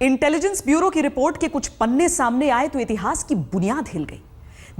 Intelligence bureau की report के कुछ पन्ने सामने आए तो इतिहास की बुनियाद हिल गई।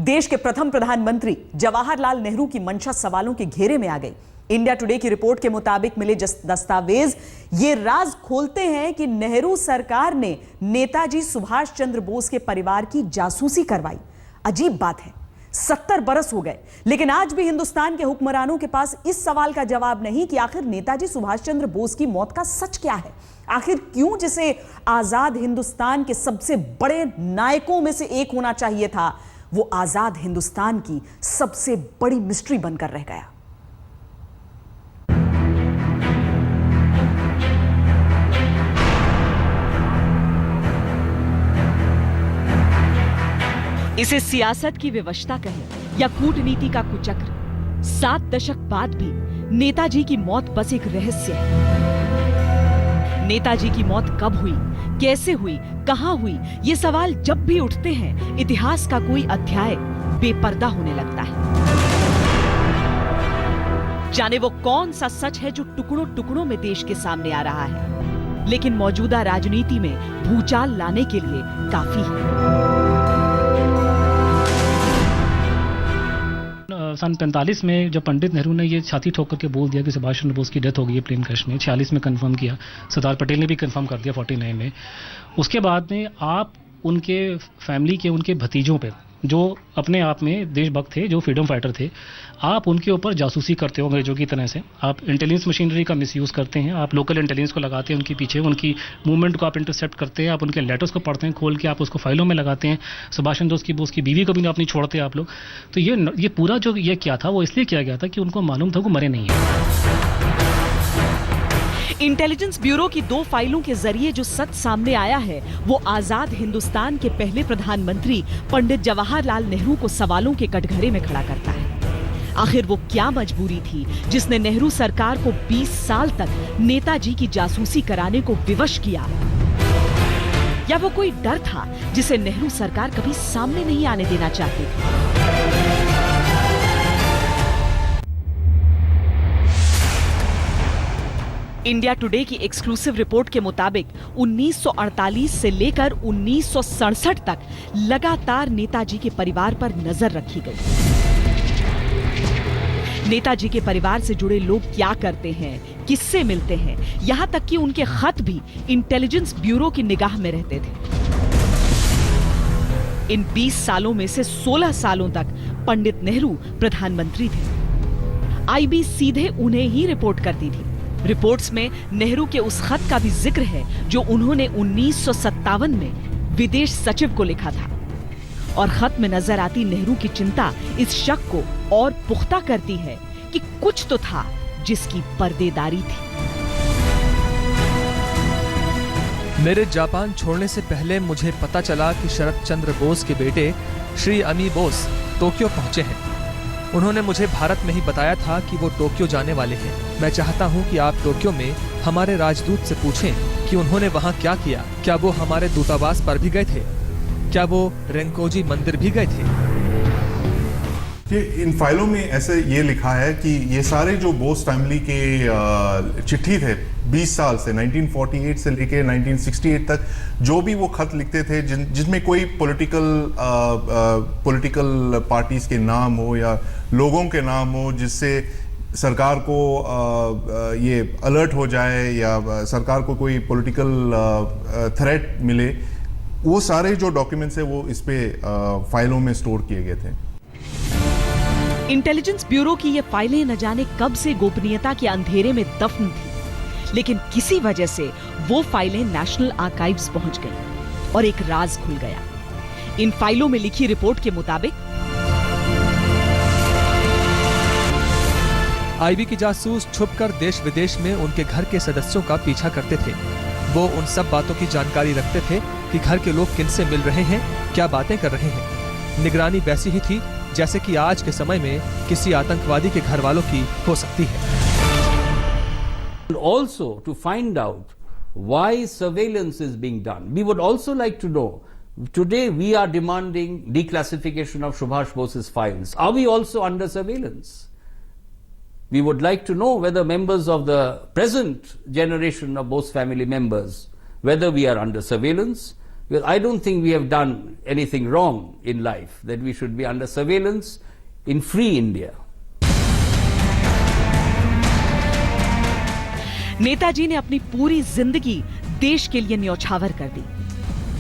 देश के प्रथम प्रधानमंत्री जवाहरलाल नेहरू की मंशा सवालों के घेरे में आ गई। इंडिया टुडे की रिपोर्ट के मुताबिक मिले दस्तावेज ये राज खोलते हैं कि नेहरू सरकार ने नेताजी सुभाष चंद्र बोस के परिवार की जासूसी करवाई। अजीब बात है, 70 बरस हो गए, लेकिन आज भी हिंदुस्तान के हुक्मरानों के पास इस सवाल का जवाब नहीं कि आखिर नेताजी सुभाष चंद्र बोस की मौत का सच क्या है। आखिर क्यों जिसे आजाद हिंदुस्तान के सबसे बड़े नायकों में से एक होना चाहिए था, वो आजाद हिंदुस्तान की सबसे बड़ी मिस्ट्री बनकर रह गया। इसे सियासत की विवशता कहें या कूटनीति का कुचक्र, 7 दशक बाद भी नेताजी की मौत बस एक रहस्य है। नेताजी की मौत कब हुई, कैसे हुई, कहां हुई, ये सवाल जब भी उठते हैं इतिहास का कोई अध्याय बेपर्दा होने लगता है। जाने वो कौन सा सच है जो टुकड़ों टुकड़ों में देश के सामने आ रहा है, लेकिन मौजूदा राजनीति में भूचाल लाने के लिए काफी है। सन 45 में जब पंडित नेहरू ने ये छाती ठोक करके बोल दिया कि सुभाष चंद्र बोस की डेथ हो गई है प्लेन क्रैश में, 46 में कंफर्म किया, सरदार पटेल ने भी कंफर्म कर दिया 49 में। उसके बाद में आप उनके फैमिली के उनके भतीजों पे जो अपने आप में देशभक्त थे, जो फ्रीडम फाइटर थे, आप उनके ऊपर जासूसी करते हो अंग्रेजों की तरह से। आप इंटेलिजेंस मशीनरी का मिसयूज़ करते हैं, आप लोकल इंटेलिजेंस को लगाते हैं उनके पीछे, उनकी मूवमेंट को आप इंटरसेप्ट करते हैं, आप उनके लेटर्स को पढ़ते हैं खोल के, आप उसको फाइलों में लगाते हैं। सुभाष चंद्र बोस की बीवी को भी आप नहीं छोड़ते आप लोग। तो ये पूरा जो ये क्या था वो इसलिए किया गया था कि उनको मालूम था वो मरे नहीं है। इंटेलिजेंस ब्यूरो की 2 फाइलों के जरिए जो सच सामने आया है वो आजाद हिंदुस्तान के पहले प्रधानमंत्री पंडित जवाहरलाल नेहरू को सवालों के कटघरे में खड़ा करता है। आखिर वो क्या मजबूरी थी जिसने नेहरू सरकार को 20 साल तक नेताजी की जासूसी कराने को विवश किया, या वो कोई डर था जिसे नेहरू सरकार कभी सामने नहीं आने देना चाहती थी। इंडिया टुडे की एक्सक्लूसिव रिपोर्ट के मुताबिक 1948 से लेकर 1967 तक लगातार नेताजी के परिवार पर नजर रखी गई। नेताजी के परिवार से जुड़े लोग क्या करते हैं, किससे मिलते हैं, यहां तक कि उनके खत भी इंटेलिजेंस ब्यूरो की निगाह में रहते थे। इन 20 सालों में से 16 सालों तक पंडित नेहरू प्रधानमंत्री थे। आईबी सीधे उन्हें ही रिपोर्ट करती थी। रिपोर्ट्स में नेहरू के उस खत का भी जिक्र है जो उन्होंने 1957 में विदेश सचिव को लिखा था, और खत में नजर आती नेहरू की चिंता इस शक को और पुख्ता करती है कि कुछ तो था जिसकी पर्देदारी थी। मेरे जापान छोड़ने से पहले मुझे पता चला कि शरद चंद्र बोस के बेटे श्री अमी बोस टोक्यो पहुंचे हैं। उन्होंने मुझे भारत में ही बताया था कि वो टोक्यो जाने वाले हैं। मैं चाहता हूं कि आप टोक्यो में हमारे राजदूत से पूछें कि उन्होंने वहां क्या किया। क्या वो हमारे दूतावास पर भी गए थे? क्या वो रेंकोजी मंदिर भी गए थे? कि इन फाइलों में ऐसे ये लिखा है कि ये सारे जो बोस फैमिली के चिट्ठी थे 20 साल से 1948 से लेके 1968 तक जो भी वो खत लिखते थे जिसमें कोई पॉलिटिकल पार्टीज के नाम हो या लोगों के नाम हो जिससे सरकार को ये अलर्ट हो जाए या सरकार को कोई पॉलिटिकल थ्रेट मिले, वो सारे जो डॉक्यूमेंट्स है वो इस पे फाइलों में स्टोर किए गए थे। इंटेलिजेंस ब्यूरो की ये फाइलें न जाने कब से गोपनीयता के अंधेरे में दफन थी, लेकिन किसी वजह से वो फाइलें नेशनल आर्काइव्स पहुंच गईं और एक राज खुल गया। इन फाइलों में लिखी रिपोर्ट के मुताबिक आईबी की जासूस छुपकर देश विदेश में उनके घर के सदस्यों का पीछा करते थे। वो उन सब बातों की जानकारी रखते थे कि घर के लोग किनसे मिल रहे हैं, क्या बातें कर रहे हैं। निगरानी वैसी ही थी जैसे कि आज के समय में किसी आतंकवादी के घर वालों की हो सकती है। Also to find out why surveillance is being done. We would also like to know, today we are demanding declassification of Subhash Bose's files. Are we also under surveillance? We would like to know whether members of the present generation of Bose family members whether we are under surveillance. Because I don't think we have done anything wrong in life that we should be under surveillance in free India. Netaji ने अपनी पूरी जिंदगी देश के लिए न्यौछावर कर दी।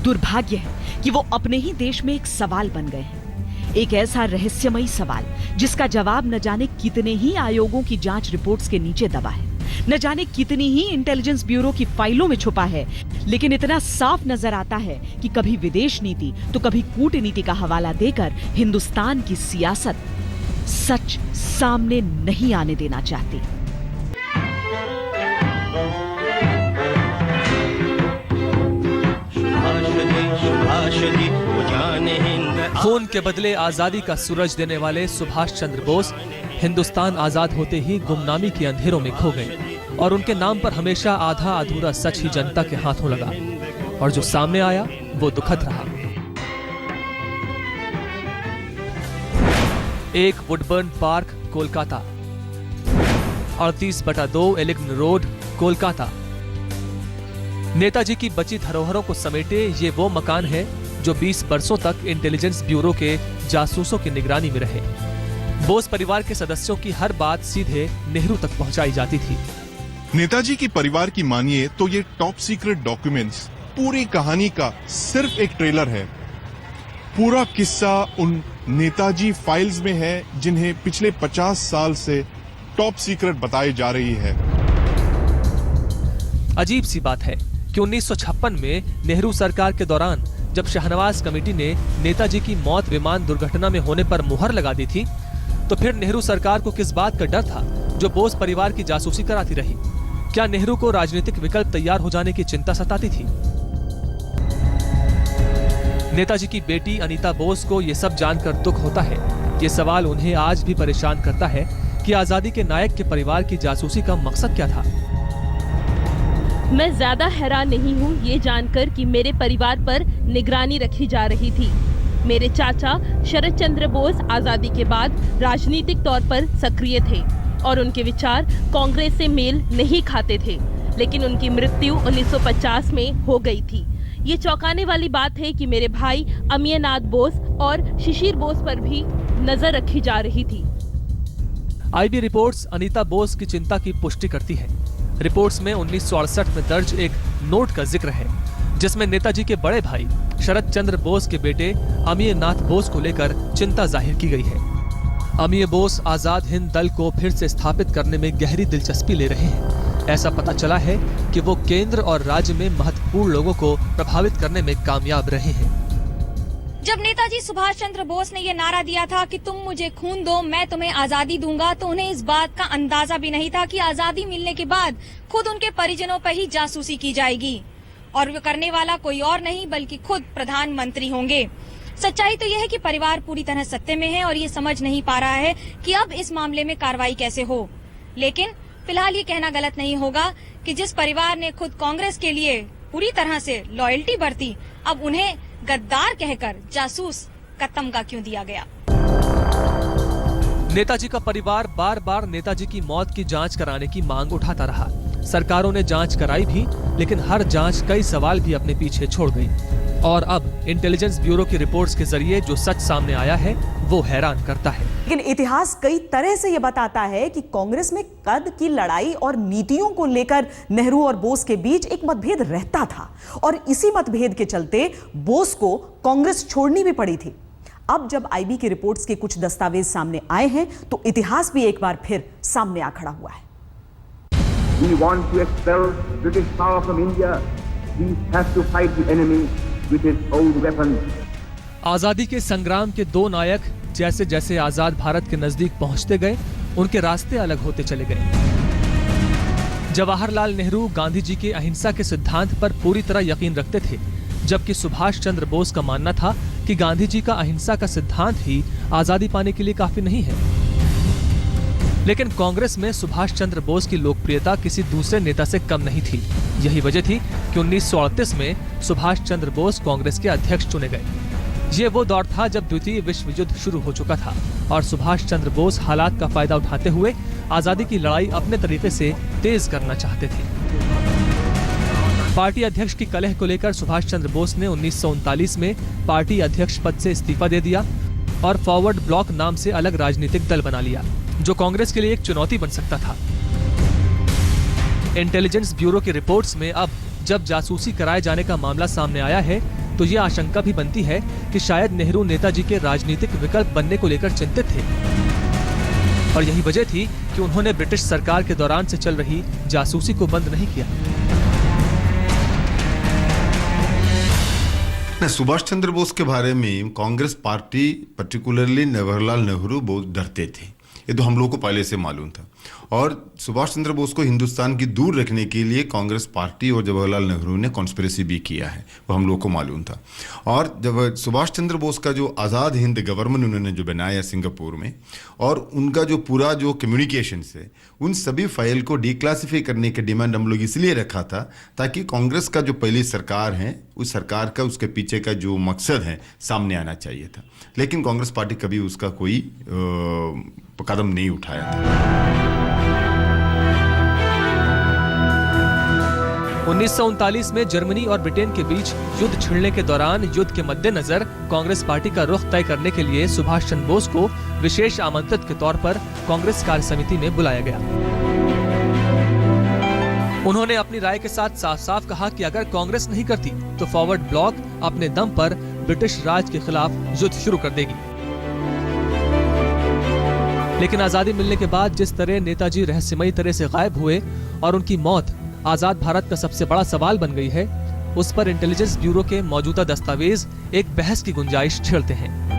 दुर्भाग्य है कि वो अपने ही देश में एक सवाल बन गए हैं, एक ऐसा रहस्यमयी सवाल जिसका जवाब न जाने कितने ही आयोगों की जांच रिपोर्ट्स के नीचे दबा है, न जाने कितनी ही इंटेलिजेंस ब्यूरो की फाइलों में छुपा है, लेकिन इतना साफ नजर आता है कि कभी विदेश नीति तो कभी कूटनीति का हवाला देकर हिंदुस्तान की सियासत सच सामने नहीं आने देना चाहती। खून के बदले आजादी का सूरज देने वाले सुभाष चंद्र बोस हिंदुस्तान आजाद होते ही गुमनामी के अंधेरों में खो गए और उनके नाम पर हमेशा आधा अधूरा सच ही जनता के हाथों लगा और जो सामने आया वो दुखद रहा। एक Woodburn Park, Kolkata, 38/2 Elgin Road, Kolkata. Netaji की बची धरोहरों को समेटे ये वो मकान है जो 20 वर्षों तक इंटेलिजेंस ब्यूरो के जासूसों की निगरानी में रहे। बोस परिवार के सदस्यों की हर बात सीधे नेहरू तक पहुंचाई जाती थी। नेताजी की परिवार की मानिए तो ये टॉप सीक्रेट डॉक्यूमेंट्स पूरी कहानी का सिर्फ एक ट्रेलर है। पूरा किस्सा उन नेताजी फाइल्स में है जिन्हें पिछले 50 साल से टॉप सीक्रेट बताई जा रही है। अजीब सी बात है कि 1956 में नेहरू सरकार के दौरान जब शहनवाज कमेटी ने नेताजी की मौत विमान दुर्घटना में होने पर मुहर लगा दी थी, तो फिर नेहरू सरकार को किस बात का डर था जो बोस परिवार की जासूसी कराती रही? क्या नेहरू को राजनीतिक विकल्प तैयार हो जाने की चिंता सताती थी? नेताजी की बेटी अनीता बोस को यह सब जानकर दुख होता है। ये सवाल उन्हें आज भी परेशान करता है कि आजादी के नायक के परिवार की जासूसी का मकसद क्या था। मैं ज्यादा हैरान नहीं हूँ ये जानकर कि मेरे परिवार पर निगरानी रखी जा रही थी। मेरे चाचा शरद चंद्र बोस आजादी के बाद राजनीतिक तौर पर सक्रिय थे और उनके विचार कांग्रेस से मेल नहीं खाते थे, लेकिन उनकी मृत्यु 1950 में हो गई थी। ये चौंकाने वाली बात है कि मेरे भाई अमीयनाथ बोस और शिशिर बोस पर भी नजर रखी जा रही थी। आईबी रिपोर्ट्स अनीता बोस की चिंता की पुष्टि करती है। रिपोर्ट्स में 1968 में दर्ज एक नोट का जिक्र है जिसमें नेताजी के बड़े भाई शरद चंद्र बोस के बेटे अमीयनाथ बोस को लेकर चिंता जाहिर की गई है। अमीय बोस आजाद हिंद दल को फिर से स्थापित करने में गहरी दिलचस्पी ले रहे हैं। ऐसा पता चला है कि वो केंद्र और राज्य में महत्वपूर्ण लोगों को प्रभावित करने में कामयाब रहे हैं। जब नेताजी सुभाष चंद्र बोस ने ये नारा दिया था कि तुम मुझे खून दो मैं तुम्हें आजादी दूंगा, तो उन्हें इस बात का अंदाजा भी नहीं था कि आजादी मिलने के बाद खुद उनके परिजनों पर ही जासूसी की जाएगी और वो करने वाला कोई और नहीं बल्कि खुद प्रधानमंत्री होंगे। सच्चाई तो यह है कि परिवार पूरी तरह सत्ते में है और ये समझ नहीं पा रहा है कि अब इस मामले में कार्रवाई कैसे हो। लेकिन फिलहाल ये कहना गलत नहीं होगा कि जिस परिवार ने खुद कांग्रेस के लिए पूरी तरह से लॉयल्टी बरती, अब उन्हें गद्दार कहकर जासूस का तमगा क्यों दिया गया। नेताजी का परिवार बार बार नेताजी की मौत की जांच कराने की मांग उठाता रहा। सरकारों ने जांच कराई भी, लेकिन हर जांच कई सवाल भी अपने पीछे छोड़ गई। और अब इंटेलिजेंस ब्यूरो की रिपोर्ट्स के जरिए जो सच सामने आया है वो हैरान करता है। लेकिन इतिहास कई तरह से यह बताता है कि कांग्रेस में कद की लड़ाई और नीतियों को लेकर नेहरू और बोस के बीच एक मतभेद रहता था और इसी मतभेद के चलते बोस को कांग्रेस छोड़नी भी पड़ी थी। अब जब आईबी की रिपोर्ट्स के कुछ दस्तावेज सामने आए हैं तो इतिहास भी एक बार फिर सामने आ खड़ा हुआ है। We want to expel British power from India. We have to fight the enemy with his own weapons. आजादी के संग्राम के दो नायक जैसे जैसे आजाद भारत के नजदीक पहुंचते गए, उनके रास्ते अलग होते चले गए। जवाहरलाल नेहरू गांधी जी के अहिंसा के सिद्धांत पर पूरी तरह यकीन रखते थे, जबकि सुभाष चंद्र बोस का मानना था कि गांधी जी का अहिंसा का सिद्धांत ही आजादी पाने के लिए काफी नहीं है। लेकिन कांग्रेस में सुभाष चंद्र बोस की लोकप्रियता किसी दूसरे नेता से कम नहीं थी। यही वजह थी कि 1938 में सुभाष चंद्र बोस कांग्रेस के अध्यक्ष चुने गए। ये वो दौर था जब द्वितीय विश्व युद्ध शुरू हो चुका था और सुभाष चंद्र बोस हालात का फायदा उठाते हुए आजादी की लड़ाई अपने तरीके से तेज करना चाहते थे। पार्टी अध्यक्ष की कलह को लेकर सुभाष चंद्र बोस ने 1939 में पार्टी अध्यक्ष पद से इस्तीफा दे दिया और फॉरवर्ड ब्लॉक नाम से अलग राजनीतिक दल बना लिया, जो कांग्रेस के लिए एक चुनौती बन सकता था। इंटेलिजेंस ब्यूरो की रिपोर्ट्स में अब जब जासूसी कराए जाने का मामला सामने आया है, तो ये आशंका भी बनती है कि शायद नेहरू नेताजी के राजनीतिक विकल्प बनने को लेकर चिंतित थे और यही वजह थी कि उन्होंने ब्रिटिश सरकार के दौरान से चल रही जासूसी को बंद नहीं किया। सुभाष चंद्र बोस के बारे में कांग्रेस पार्टी पर्टिकुलरली जवाहरलाल नेहरू बहुत डरते थे, ये तो हम लोग को पहले से मालूम था। और सुभाष चंद्र बोस को हिंदुस्तान की दूर रखने के लिए कांग्रेस पार्टी और जवाहरलाल नेहरू ने कॉन्स्पिरेसी भी किया है, वो हम लोग को मालूम था। और जब सुभाष चंद्र बोस का जो आज़ाद हिंद गवर्नमेंट उन्होंने जो बनाया सिंगापुर में, और उनका जो पूरा जो कम्युनिकेशंस है, उन सभी फाइल को डिक्लासिफाई करने की डिमांड हम लोग इसलिए रखा था ताकि कांग्रेस का जो पहली सरकार है, उस सरकार का उसके पीछे का जो मकसद है सामने आना चाहिए था। लेकिन कांग्रेस पार्टी कभी उसका कोई कदम नहीं उठाया था। 1939 में जर्मनी और ब्रिटेन के बीच युद्ध छिड़ने के दौरान युद्ध के मद्देनजर कांग्रेस पार्टी का रुख तय करने के लिए सुभाष चंद्र बोस को विशेष आमंत्रित के तौर पर कांग्रेस कार्य समिति में बुलाया गया। उन्होंने अपनी राय के साथ साफ साफ कहा कि अगर कांग्रेस नहीं करती तो फॉरवर्ड ब्लॉक अपने दम पर ब्रिटिश राज के खिलाफ युद्ध शुरू कर देगी। लेकिन आजादी मिलने के बाद जिस तरह नेताजी रहस्यमयी तरह से गायब हुए और उनकी मौत आजाद भारत का सबसे बड़ा सवाल बन गई है, उस पर इंटेलिजेंस ब्यूरो के मौजूदा दस्तावेज एक बहस की गुंजाइश छेड़ते हैं।